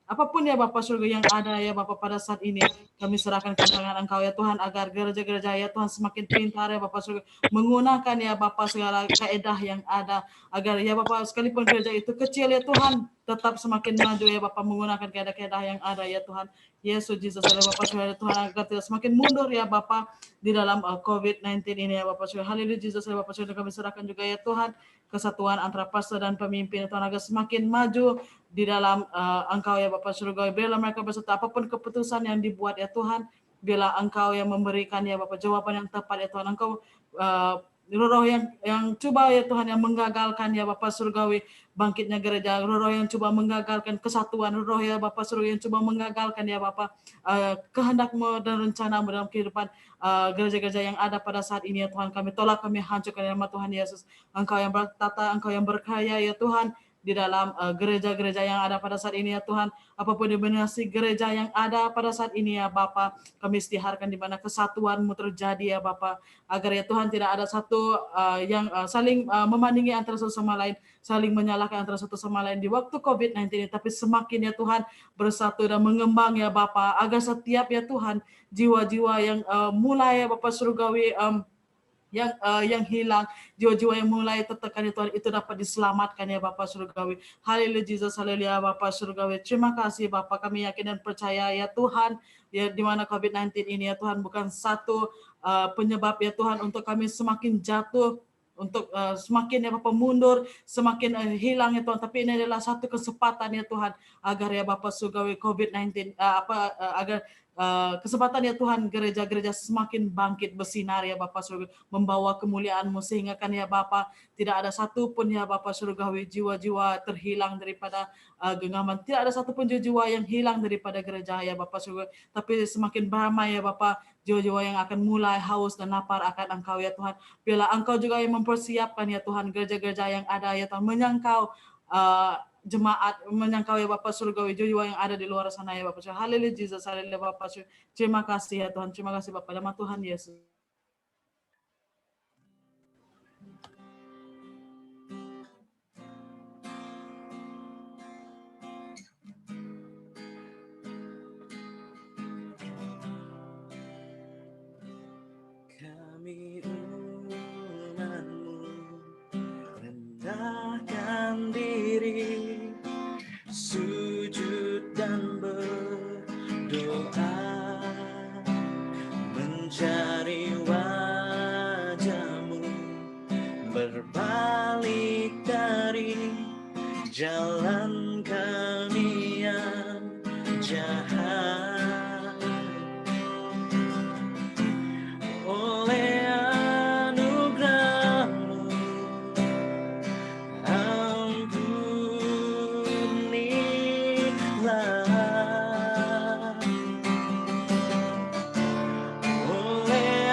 apapun ya Bapak surga yang ada ya Bapak pada saat ini kami serahkan ke tangan Engkau ya Tuhan agar gereja-gereja ya Tuhan semakin pintar ya Bapak surga menggunakan ya Bapak segala kaedah yang ada agar ya Bapak sekalipun gereja itu kecil ya Tuhan tetap semakin maju ya Bapak menggunakan kaedah-kaedah yang ada ya Tuhan. Yesus Yesus ya Bapak surga ya Tuhan agar tidak semakin mundur ya Bapak di dalam COVID-19 ini ya Bapak surga. Haleluya Yesus ya Bapak surga kami serahkan juga ya Tuhan kesatuan antara pastor dan pemimpin ya Tuhan, agar semakin maju di dalam Engkau ya Bapa Surgawi. Bila mereka berserta apapun keputusan yang dibuat ya Tuhan, bila Engkau yang memberikan ya Bapa jawaban yang tepat ya Tuhan, Engkau roh yang coba ya Tuhan yang menggagalkan ya Bapa Surgawi bangkitnya gereja, roh yang coba menggagalkan kesatuan, roh ya Bapa Surgawi yang coba menggagalkan ya Bapa kehendak-Mu dan rencana-Mu dalam kehidupan gereja-gereja yang ada pada saat ini ya Tuhan. Kami tolak, kami hancurkan nama Tuhan Yesus. Engkau yang bertata, Engkau yang berkaya ya Tuhan di dalam gereja-gereja yang ada pada saat ini ya Tuhan. Apapun dominasi gereja yang ada pada saat ini ya Bapa, kami istiharkan di mana kesatuan-Mu terjadi ya Bapa, agar ya Tuhan tidak ada satu yang saling membandingi antara satu sama lain, saling menyalahkan antara satu sama lain di waktu COVID-19 ini, tapi semakin ya Tuhan bersatu dan mengembang ya Bapa, agar setiap ya Tuhan jiwa-jiwa yang mulai ya Bapa Surgawi yang hilang, jiwa-jiwa yang mulai tertekan ya Tuhan, itu dapat diselamatkan ya Bapa Surgawi. Haleluya Jesus, haleluya Bapa Surgawi. Terima kasih Bapa, kami yakin dan percaya ya Tuhan, ya di mana COVID-19 ini ya Tuhan bukan satu penyebab ya Tuhan untuk kami semakin jatuh, untuk semakin ya Bapa mundur, semakin hilang ya Tuhan, tapi ini adalah satu kesempatan ya Tuhan, agar ya Bapa Surgawi COVID-19 agar kesempatan ya Tuhan gereja-gereja semakin bangkit bersinar ya Bapa Surgawi, membawa kemuliaan-Mu, sehingga kan ya Bapa tidak ada satu pun ya Bapa Surgawi jiwa-jiwa terhilang daripada genggaman, tidak ada satu pun jiwa-jiwa yang hilang daripada gereja ya Bapa Surgawi, tapi semakin ramai ya Bapa jiwa-jiwa yang akan mulai haus dan lapar akan Engkau ya Tuhan. Bila Engkau juga yang mempersiapkan ya Tuhan gereja-gereja yang ada ya Tuhan, menyangkau jemaat, menyangkau ya Bapa Surgawi jiwa yang ada di luar sana ya Bapa Surgawi. Haleluya Jesus, haleluya Bapa Surgawi. Terima kasih ya Tuhan, terima kasih Bapa, nama Tuhan Yesus.
Kami umat-Mu rendahkan diri, sujud dan berdoa, mencari wajah-Mu, berbalik dari jalan kami yang jahat. Oleh anugerah-Mu, ampunilah. Oleh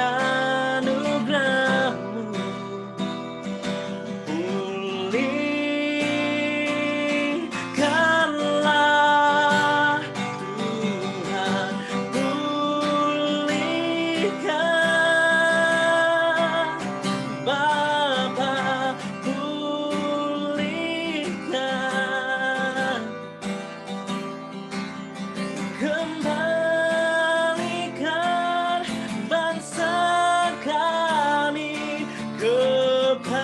anugerah-Mu, pulihkanlah Tuhan, pulihkan Bapa, pulihkan, kembalikan bangsa kami kepadamu,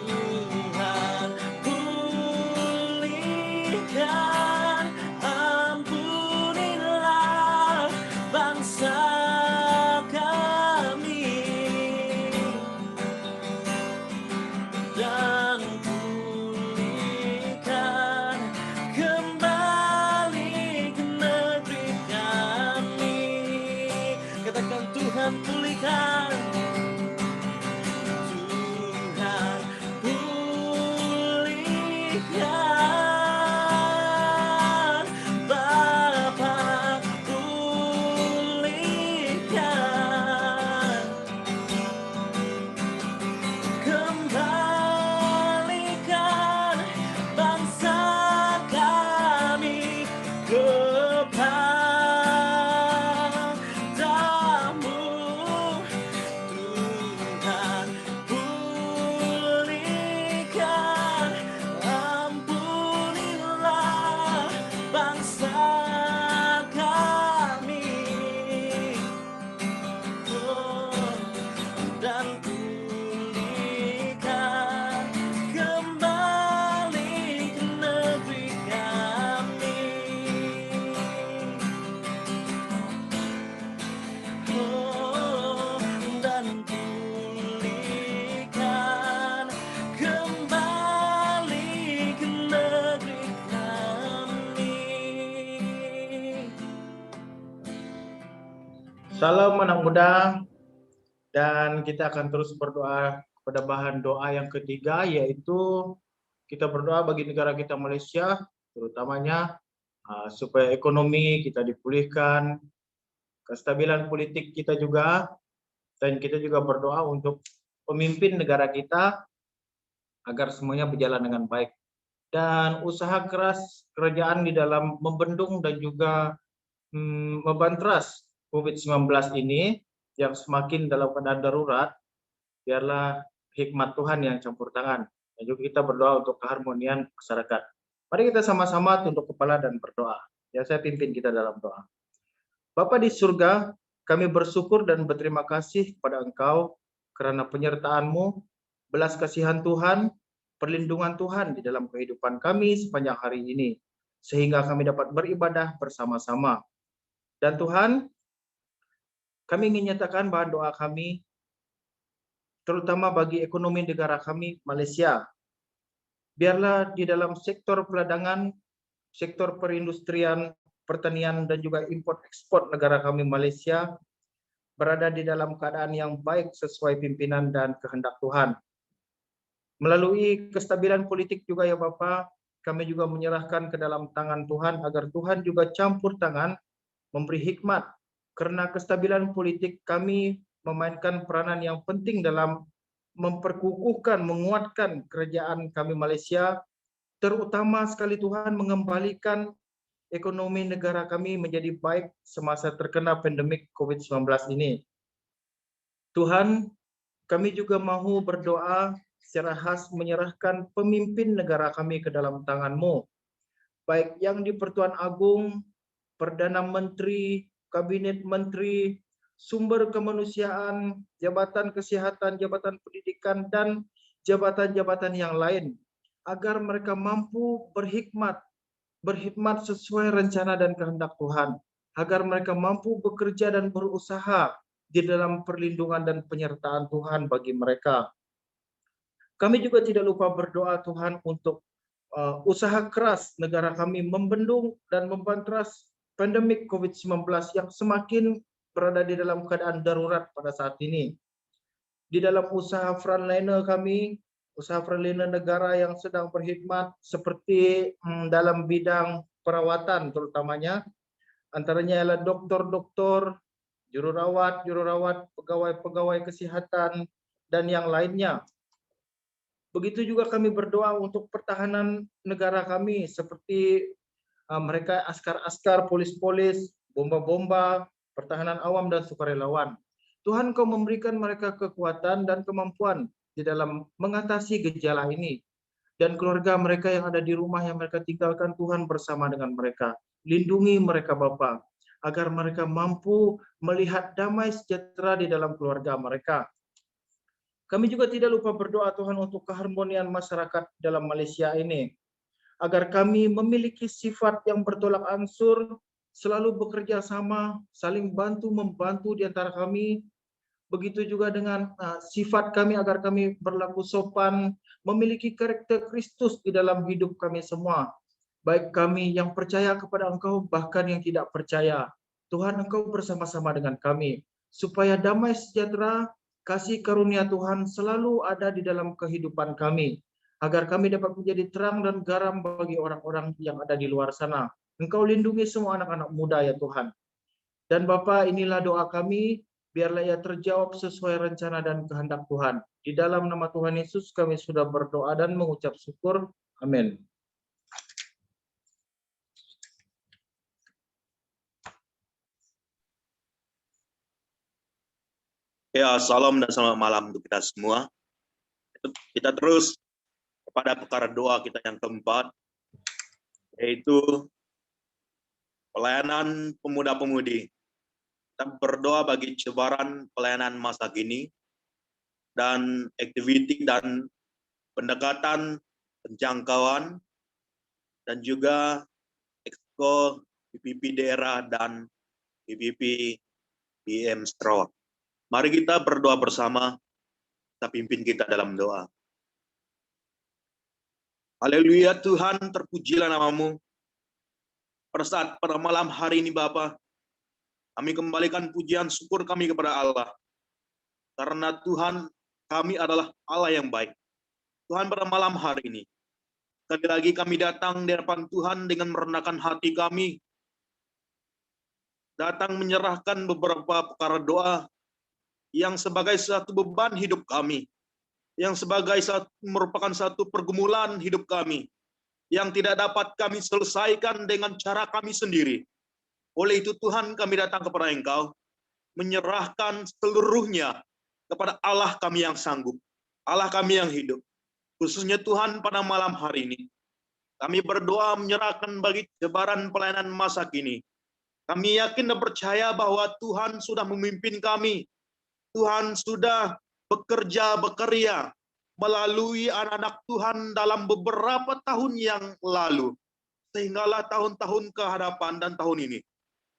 Tuhan, pulihkan, ampunilah bangsa kami, dan pulihkan kembali ke negeri kami. Katakan Tuhan, pulihkan, Tuhan, pulihkan, Bapa, pulihkan, kembali
Salam anak muda, dan kita akan terus berdoa pada bahan doa yang ketiga, yaitu kita berdoa bagi negara kita Malaysia, terutamanya supaya ekonomi kita dipulihkan, kestabilan politik kita juga, dan kita juga berdoa untuk pemimpin negara kita agar semuanya berjalan dengan baik. Dan usaha keras kerajaan di dalam membendung dan juga membantras COVID-19 ini yang semakin dalam keadaan darurat, biarlah hikmat Tuhan yang campur tangan. Dan juga kita berdoa untuk keharmonian masyarakat. Mari kita sama-sama tunduk kepala dan berdoa. Ya, saya pimpin kita dalam doa. Bapa di surga, kami bersyukur dan berterima kasih kepada Engkau karena penyertaan-Mu, belas kasihan Tuhan, perlindungan Tuhan di dalam kehidupan kami sepanjang hari ini, sehingga kami dapat beribadah bersama-sama. Dan Tuhan, kami ingin nyatakan bahan doa kami, terutama bagi ekonomi negara kami, Malaysia. Biarlah di dalam sektor peladangan, sektor perindustrian, pertanian, dan juga import ekspor negara kami, Malaysia, berada di dalam keadaan yang baik sesuai pimpinan dan kehendak Tuhan. Melalui kestabilan politik juga ya Bapa, kami juga menyerahkan ke dalam tangan Tuhan agar Tuhan juga campur tangan, memberi hikmat, karena kestabilan politik kami memainkan peranan yang penting dalam memperkukuhkan, menguatkan kerajaan kami Malaysia, terutama sekali Tuhan mengembalikan ekonomi negara kami menjadi baik semasa terkena pandemik COVID-19 ini. Tuhan, kami juga mahu berdoa secara khas menyerahkan pemimpin negara kami ke dalam tangan-Mu, baik yang di Pertuan Agung, Perdana Menteri, Kabinet Menteri, Sumber Kemanusiaan, Jabatan Kesihatan, Jabatan Pendidikan, dan jabatan-jabatan yang lain, agar mereka mampu berhikmat sesuai rencana dan kehendak Tuhan, agar mereka mampu bekerja dan berusaha di dalam perlindungan dan penyertaan Tuhan bagi mereka. Kami juga tidak lupa berdoa Tuhan untuk usaha keras negara kami membendung dan membantras pandemik COVID-19 yang semakin berada di dalam keadaan darurat pada saat ini. Di dalam usaha frontliner kami, usaha frontliner negara yang sedang berkhidmat seperti dalam bidang perawatan terutamanya, antaranya ialah doktor-doktor, jururawat, pegawai-pegawai kesehatan, dan yang lainnya. Begitu juga kami berdoa untuk pertahanan negara kami seperti mereka askar-askar, polis-polis, bomba-bomba, pertahanan awam dan sukarelawan. Tuhan Kau memberikan mereka kekuatan dan kemampuan di dalam mengatasi gejala ini. Dan keluarga mereka yang ada di rumah yang mereka tinggalkan, Tuhan bersama dengan mereka. Lindungi mereka Bapa, agar mereka mampu melihat damai sejahtera di dalam keluarga mereka. Kami juga tidak lupa berdoa Tuhan untuk keharmonian masyarakat dalam Malaysia ini, agar kami memiliki sifat yang bertolak ansur, selalu bekerja sama, saling bantu-membantu di antara kami. Begitu juga dengan sifat kami agar kami berlaku sopan, memiliki karakter Kristus di dalam hidup kami semua. Baik kami yang percaya kepada Engkau, bahkan yang tidak percaya. Tuhan, Engkau bersama-sama dengan kami, supaya damai sejahtera, kasih karunia Tuhan selalu ada di dalam kehidupan kami, agar kami dapat menjadi terang dan garam bagi orang-orang yang ada di luar sana. Engkau lindungi semua anak-anak muda ya Tuhan. Dan Bapa, inilah doa kami, biarlah ia terjawab sesuai rencana dan kehendak Tuhan. Di dalam nama Tuhan Yesus kami sudah berdoa dan mengucap syukur. Amin.
Ya, salam dan selamat malam untuk kita semua. Kita terus kepada perkara doa kita yang keempat, yaitu pelayanan pemuda-pemudi. Kita berdoa bagi cabaran pelayanan masa kini dan aktiviti dan pendekatan penjangkauan dan juga exco PPP daerah dan PPP BM Sarawak. Mari kita berdoa bersama, kita pimpin kita dalam doa. Haleluya Tuhan, terpujilah namamu. Pada malam hari ini Bapa, Kami kembalikan pujian syukur kami kepada Allah. Karena Tuhan kami adalah Allah yang baik. Tuhan, pada malam hari ini, sekali lagi kami datang di hadapan Tuhan dengan merendahkan hati kami. Datang menyerahkan beberapa perkara doa yang sebagai satu beban hidup kami. Yang merupakan satu pergumulan hidup kami. Yang tidak dapat kami selesaikan dengan cara kami sendiri. Oleh itu Tuhan, kami datang kepada Engkau, menyerahkan seluruhnya kepada Allah kami yang sanggup, Allah kami yang hidup. Khususnya Tuhan, pada malam hari ini, kami berdoa menyerahkan bagi sebaran pelayanan masa kini. Kami yakin dan percaya bahwa Tuhan sudah memimpin kami. Tuhan sudah bekerja melalui anak-anak Tuhan dalam beberapa tahun yang lalu. Sehinggalah tahun-tahun ke hadapan dan tahun ini.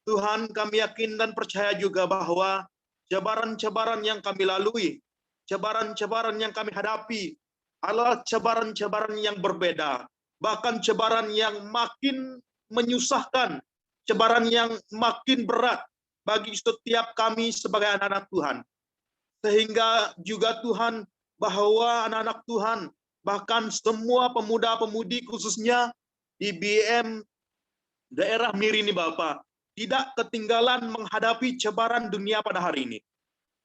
Tuhan, kami yakin dan percaya juga bahwa cabaran-cabaran yang kami lalui, cabaran-cabaran yang kami hadapi adalah cabaran-cabaran yang berbeda, bahkan cabaran yang makin menyusahkan, cabaran yang makin berat bagi setiap kami sebagai anak-anak Tuhan. Sehingga juga Tuhan, bahwa anak-anak Tuhan, bahkan semua pemuda-pemudi khususnya di BM daerah Miri ini Bapak, tidak ketinggalan menghadapi cabaran dunia pada hari ini.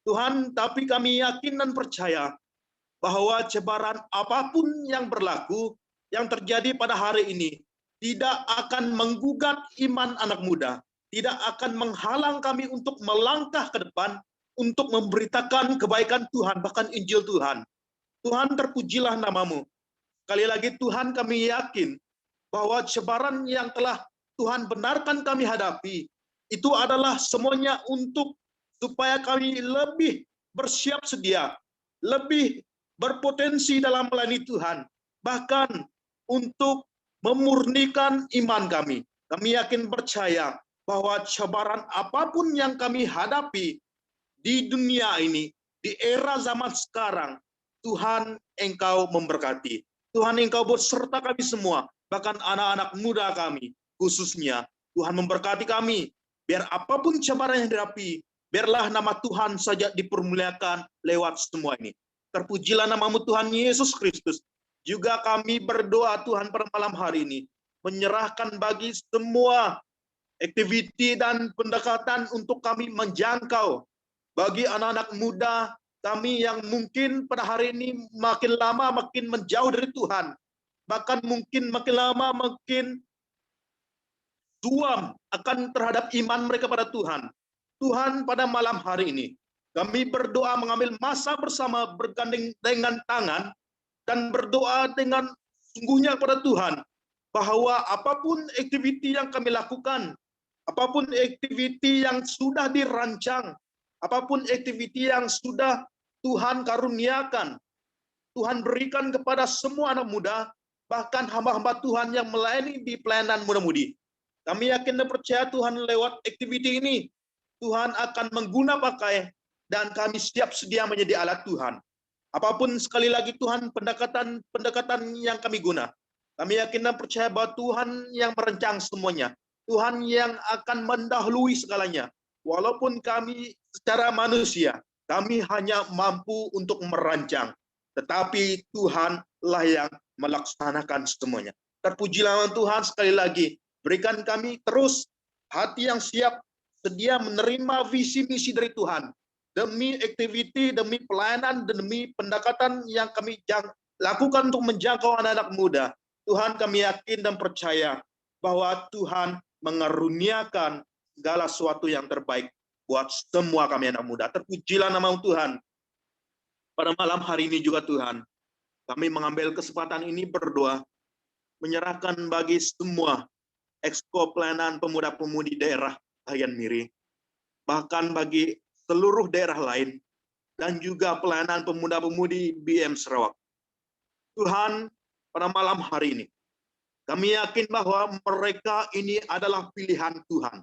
Tuhan, tapi kami yakin dan percaya bahwa cabaran apapun yang berlaku, yang terjadi pada hari ini, tidak akan menggugat iman anak muda, tidak akan menghalang kami untuk melangkah ke depan, untuk memberitakan kebaikan Tuhan, bahkan Injil Tuhan. Tuhan, terpujilah namamu. Sekali lagi Tuhan, kami yakin bahwa cabaran yang telah Tuhan benarkan kami hadapi, itu adalah semuanya untuk supaya kami lebih bersiap sedia, lebih berpotensi dalam melayani Tuhan, bahkan untuk memurnikan iman kami. Kami yakin percaya bahwa cabaran apapun yang kami hadapi di dunia ini, di era zaman sekarang, Tuhan, Engkau memberkati. Tuhan, Engkau beserta kami semua, bahkan anak-anak muda kami, khususnya Tuhan memberkati kami, biar apapun cabaran yang dihadapi, biarlah nama Tuhan saja dipermuliakan lewat semua ini. Terpujilah namamu Tuhan Yesus Kristus. Juga kami berdoa Tuhan pada malam hari ini, menyerahkan bagi semua aktiviti dan pendekatan untuk kami menjangkau bagi anak-anak muda kami yang mungkin pada hari ini makin lama makin menjauh dari Tuhan, bahkan mungkin makin lama makin suam akan terhadap iman mereka pada Tuhan. Tuhan, pada malam hari ini, kami berdoa mengambil masa bersama bergandeng dengan tangan dan berdoa dengan sungguhnya kepada Tuhan, bahwa apapun aktiviti yang kami lakukan, apapun aktiviti yang sudah dirancang, apapun aktiviti yang sudah Tuhan karuniakan, Tuhan berikan kepada semua anak muda, bahkan hamba-hamba Tuhan yang melayani di pelayanan muda-mudi. Kami yakin dan percaya Tuhan lewat aktiviti ini, Tuhan akan mengguna pakai dan kami siap sedia menjadi alat Tuhan. Apapun sekali lagi Tuhan pendekatan yang kami guna. Kami yakin dan percaya bahwa Tuhan yang merancang semuanya. Tuhan yang akan mendahului segalanya. Walaupun kami secara manusia, kami hanya mampu untuk merancang. Tetapi Tuhanlah yang melaksanakan semuanya. Terpujilah Tuhan sekali lagi. Berikan kami terus hati yang siap, sedia menerima visi misi dari Tuhan. Demi aktiviti, demi pelayanan, demi pendekatan yang kami lakukan untuk menjangkau anak-anak muda. Tuhan, kami yakin dan percaya bahwa Tuhan mengaruniakan segala sesuatu yang terbaik buat semua kami anak muda. Terpujilah nama Tuhan. Pada malam hari ini juga Tuhan, kami mengambil kesempatan ini berdoa, menyerahkan bagi semua Exco pelayanan pemuda-pemudi daerah Bayan Miri, bahkan bagi seluruh daerah lain, dan juga pelayanan pemuda-pemudi BM Sarawak. Tuhan, pada malam hari ini, kami yakin bahwa mereka ini adalah pilihan Tuhan.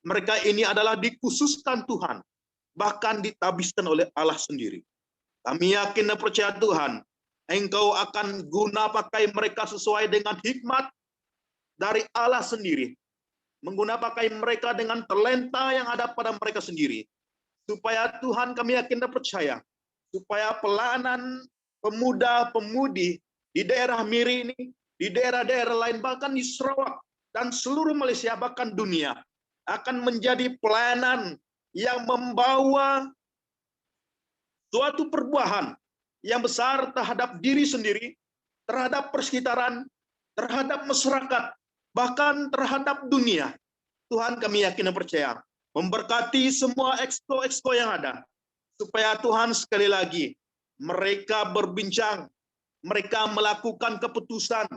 Mereka ini adalah dikhususkan Tuhan, bahkan ditabiskan oleh Allah sendiri. Kami yakin dan percaya Tuhan, Engkau akan guna pakai mereka sesuai dengan hikmat dari Allah sendiri. Pakai mereka dengan talenta yang ada pada mereka sendiri. Supaya Tuhan kami yakin dan percaya, supaya pelayanan pemuda-pemudi di daerah Miri ini, di daerah-daerah lain, bahkan di Sarawak dan seluruh Malaysia, bahkan dunia, akan menjadi pelayanan yang membawa suatu perubahan yang besar terhadap diri sendiri, terhadap persekitaran, terhadap masyarakat, bahkan terhadap dunia. Tuhan kami yakin dan percaya, memberkati semua exco-exco yang ada, supaya Tuhan sekali lagi, mereka berbincang, mereka melakukan keputusan,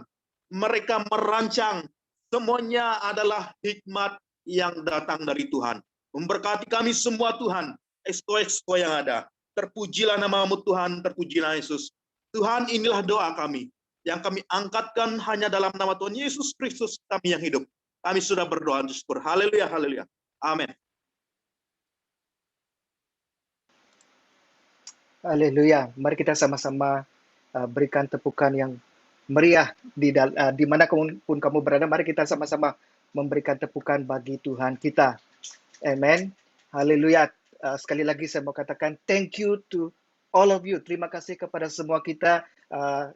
mereka merancang, semuanya adalah hikmat yang datang dari Tuhan. Memberkati kami semua Tuhan, exco-exco yang ada. Terpujilah nama-Mu Tuhan, terpujilah Yesus. Tuhan, inilah doa kami, yang kami angkatkan hanya dalam nama Tuhan Yesus Kristus kami yang hidup. Kami sudah berdoa dan syukur. Haleluya, haleluya. Amin.
Haleluya. Mari kita sama-sama berikan tepukan yang meriah di mana pun kamu berada. Mari kita sama-sama memberikan tepukan bagi Tuhan kita. Amen. Haleluya. Sekali lagi saya mau katakan thank you to all of you. Terima kasih kepada semua kita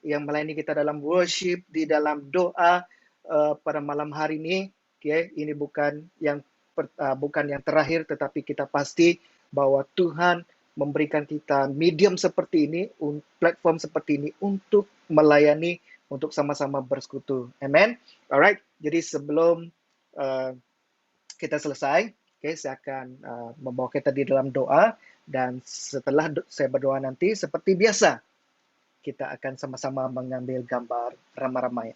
yang melayani kita dalam worship, di dalam doa pada malam hari ini. Okay. Ini bukan yang terakhir, tetapi kita pasti bahwa Tuhan memberikan kita medium seperti ini, platform seperti ini untuk melayani, untuk sama-sama bersekutu. Amen. Alright. Jadi sebelum kita selesai, saya akan membawa kita di dalam doa, dan setelah saya berdoa nanti, seperti biasa, kita akan sama-sama mengambil gambar ramai-ramai.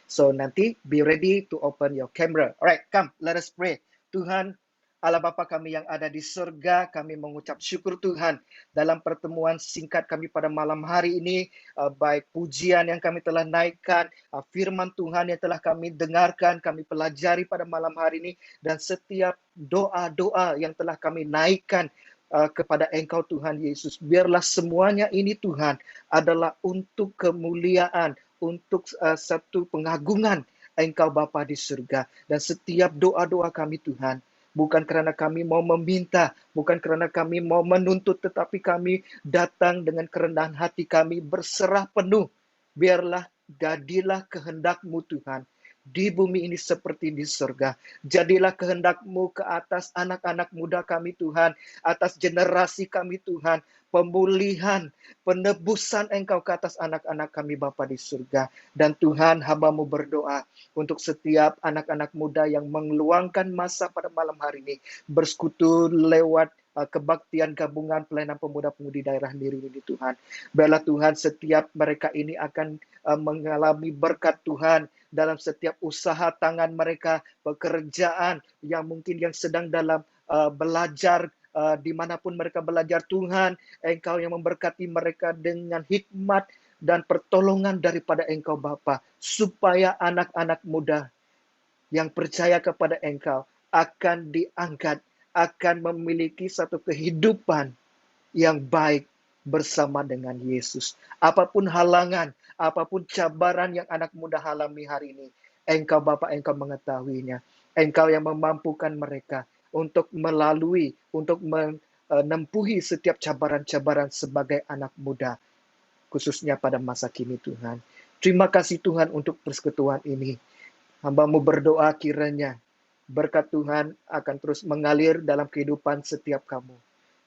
So nanti be ready to open your camera. Alright, come, let us pray. Tuhan, Allah Bapa kami yang ada di surga, kami mengucap syukur Tuhan dalam pertemuan singkat kami pada malam hari ini, baik pujian yang kami telah naikkan, firman Tuhan yang telah kami dengarkan, kami pelajari pada malam hari ini, dan setiap doa-doa yang telah kami naikkan kepada Engkau Tuhan Yesus. Biarlah semuanya ini Tuhan adalah untuk kemuliaan, untuk satu pengagungan Engkau Bapa di surga. Dan setiap doa-doa kami Tuhan, bukan kerana kami mau meminta, bukan kerana kami mau menuntut, tetapi kami datang dengan kerendahan hati kami, berserah penuh. Biarlah jadilah kehendak-Mu Tuhan, di bumi ini seperti di surga. Jadilah kehendak-Mu ke atas anak-anak muda kami Tuhan, atas generasi kami Tuhan, pemulihan, penebusan Engkau ke atas anak-anak kami Bapa di surga. Dan Tuhan, hamba-Mu berdoa untuk setiap anak-anak muda yang mengeluangkan masa pada malam hari ini, bersekutu lewat kebaktian gabungan pelayanan pemuda-pemudi daerah Miri ini Tuhan. Biarlah Tuhan, setiap mereka ini akan mengalami berkat Tuhan dalam setiap usaha tangan mereka, pekerjaan yang mungkin yang sedang dalam belajar, dimanapun mereka belajar Tuhan, Engkau yang memberkati mereka dengan hikmat dan pertolongan daripada Engkau Bapa, supaya anak-anak muda yang percaya kepada Engkau akan diangkat, akan memiliki satu kehidupan yang baik bersama dengan Yesus. Apapun halangan, apapun cabaran yang anak muda alami hari ini, Engkau Bapa, Engkau mengetahuinya. Engkau yang memampukan mereka untuk melalui, untuk menempuhi setiap cabaran-cabaran sebagai anak muda, khususnya pada masa kini Tuhan. Terima kasih Tuhan untuk persekutuan ini. Hamba-Mu berdoa kiranya berkat Tuhan akan terus mengalir dalam kehidupan setiap kamu.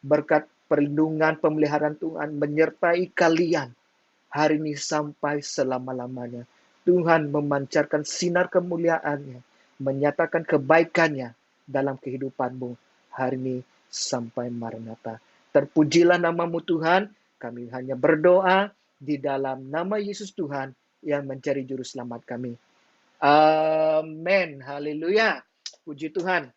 Berkat perlindungan, pemeliharaan Tuhan menyertai kalian hari ini sampai selama-lamanya. Tuhan memancarkan sinar kemuliaan-Nya, menyatakan kebaikan-Nya dalam kehidupan-Mu hari ini sampai Maranatha. Terpujilah nama-Mu Tuhan, kami hanya berdoa di dalam nama Yesus Tuhan yang mencari juru selamat kami. Amin. Haleluya. Puji Tuhan.